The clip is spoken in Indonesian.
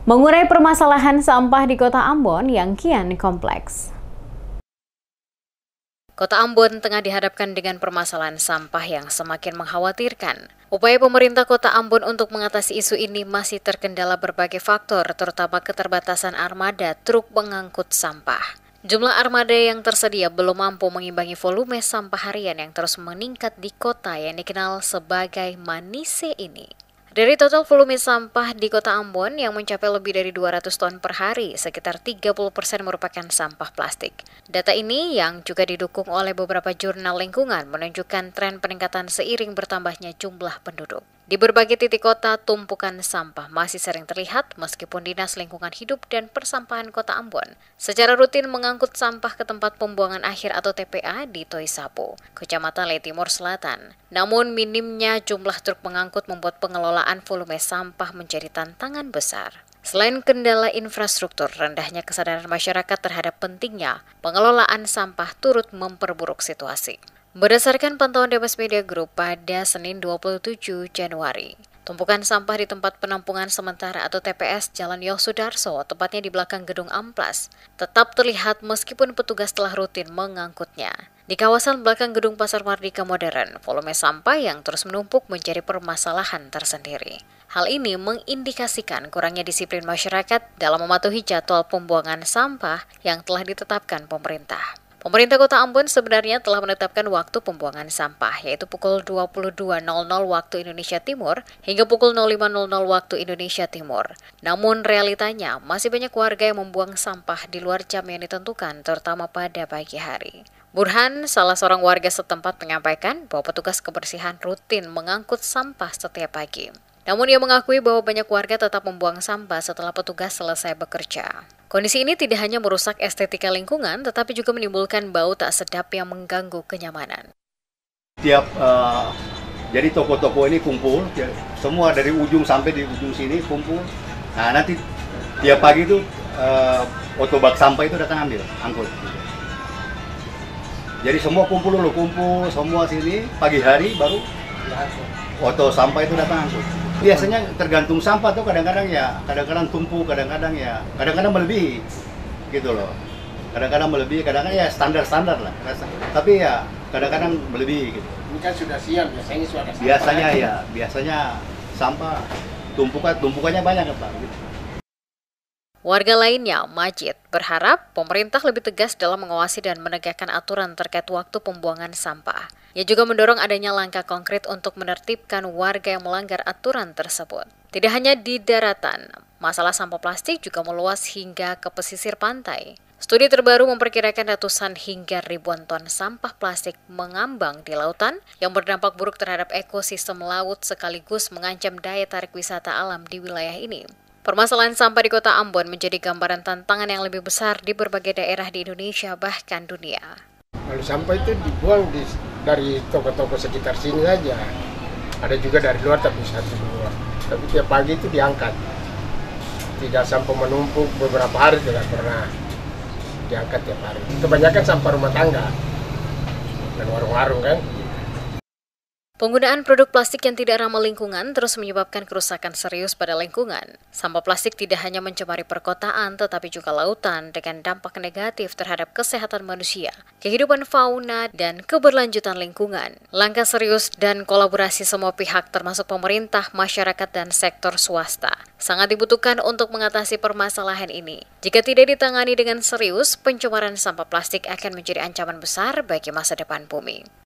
Mengurai permasalahan sampah di Kota Ambon yang kian kompleks. Kota Ambon tengah dihadapkan dengan permasalahan sampah yang semakin mengkhawatirkan. Upaya pemerintah Kota Ambon untuk mengatasi isu ini masih terkendala berbagai faktor, terutama keterbatasan armada truk pengangkut sampah. Jumlah armada yang tersedia belum mampu mengimbangi volume sampah harian yang terus meningkat di kota yang dikenal sebagai Manise ini. Dari total volume sampah di Kota Ambon yang mencapai lebih dari 200 ton per hari, sekitar 30% merupakan sampah plastik. Data ini yang juga didukung oleh beberapa jurnal lingkungan menunjukkan tren peningkatan seiring bertambahnya jumlah penduduk. Di berbagai titik kota, tumpukan sampah masih sering terlihat meskipun Dinas Lingkungan Hidup dan Persampahan Kota Ambon secara rutin mengangkut sampah ke tempat pembuangan akhir atau TPA di Toisapo, Kecamatan Letimor Selatan. Namun minimnya jumlah truk pengangkut membuat pengelolaan volume sampah menjadi tantangan besar. Selain kendala infrastruktur, rendahnya kesadaran masyarakat terhadap pentingnya pengelolaan sampah turut memperburuk situasi. Berdasarkan pantauan Dewas Media Group pada Senin 27 Januari, tumpukan sampah di tempat penampungan sementara atau TPS Jalan Yosudarso, tepatnya di belakang gedung Amplas, tetap terlihat meskipun petugas telah rutin mengangkutnya. Di kawasan belakang gedung Pasar Mardika Modern, volume sampah yang terus menumpuk menjadi permasalahan tersendiri. Hal ini mengindikasikan kurangnya disiplin masyarakat dalam mematuhi jadwal pembuangan sampah yang telah ditetapkan pemerintah. Pemerintah Kota Ambon sebenarnya telah menetapkan waktu pembuangan sampah, yaitu pukul 22.00 waktu Indonesia Timur hingga pukul 05.00 waktu Indonesia Timur. Namun realitanya masih banyak warga yang membuang sampah di luar jam yang ditentukan, terutama pada pagi hari. Burhan, salah seorang warga setempat, menyampaikan bahwa petugas kebersihan rutin mengangkut sampah setiap pagi. Namun ia mengakui bahwa banyak warga tetap membuang sampah setelah petugas selesai bekerja. Kondisi ini tidak hanya merusak estetika lingkungan, tetapi juga menimbulkan bau tak sedap yang mengganggu kenyamanan. Jadi toko-toko ini kumpul, semua dari ujung sampai di ujung sini kumpul. Nah nanti tiap pagi itu otobak sampah itu datang angkut. Jadi semua kumpul semua sini, pagi hari baru oto sampah itu datang angkut. Biasanya tergantung sampah tuh kadang-kadang tumpuk, kadang-kadang melebihi gitu loh. Kadang-kadang melebihi, kadang-kadang ya standar lah. Tapi ya kadang-kadang melebihi gitu. Ini kan sudah siang, Biasanya sampah tumpukannya banyak Pak gitu. Warga lainnya, Majid, berharap pemerintah lebih tegas dalam mengawasi dan menegakkan aturan terkait waktu pembuangan sampah. Ia juga mendorong adanya langkah konkret untuk menertibkan warga yang melanggar aturan tersebut. Tidak hanya di daratan, masalah sampah plastik juga meluas hingga ke pesisir pantai. Studi terbaru memperkirakan ratusan hingga ribuan ton sampah plastik mengambang di lautan yang berdampak buruk terhadap ekosistem laut sekaligus mengancam daya tarik wisata alam di wilayah ini. Permasalahan sampah di Kota Ambon menjadi gambaran tantangan yang lebih besar di berbagai daerah di Indonesia bahkan dunia. Lalu sampah itu dibuang dari toko-toko sekitar sini saja. Ada juga dari luar tapi satu dua. Tapi tiap pagi itu diangkat. Tidak sampah menumpuk beberapa hari tidak pernah diangkat tiap hari. Kebanyakan sampah rumah tangga dan warung-warung kan. Penggunaan produk plastik yang tidak ramah lingkungan terus menyebabkan kerusakan serius pada lingkungan. Sampah plastik tidak hanya mencemari perkotaan, tetapi juga lautan dengan dampak negatif terhadap kesehatan manusia, kehidupan fauna, dan keberlanjutan lingkungan. Langkah serius dan kolaborasi semua pihak termasuk pemerintah, masyarakat, dan sektor swasta sangat dibutuhkan untuk mengatasi permasalahan ini. Jika tidak ditangani dengan serius, pencemaran sampah plastik akan menjadi ancaman besar bagi masa depan bumi.